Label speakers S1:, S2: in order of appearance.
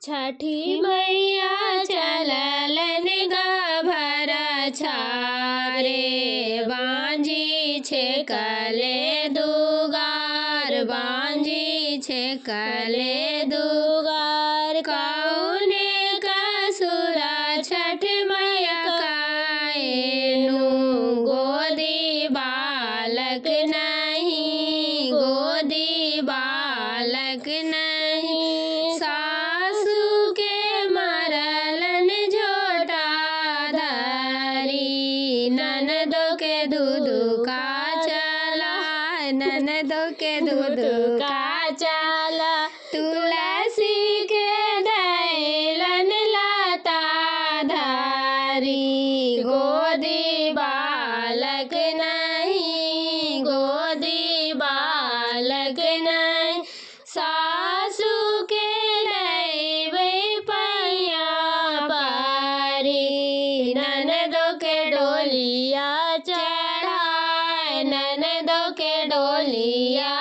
S1: छठी मैया चललन गभर छारे बांझी छेकले दुगार बांझी छेकले दुगार कौने कसुरा छठ मैया काएनु गोदी बालक नहीं गोदी बालक नहीं सासू के मरलन झोटा धरी ननदो के दूध का चला ननदो के दूध का चला तुलसी के दैलन लता धारी गोदी बालक नहीं गोदी बालक नहीं सासू के लैबै पैया पारी ननदो के डोलिया चढ़ाए ननदो के डोलिया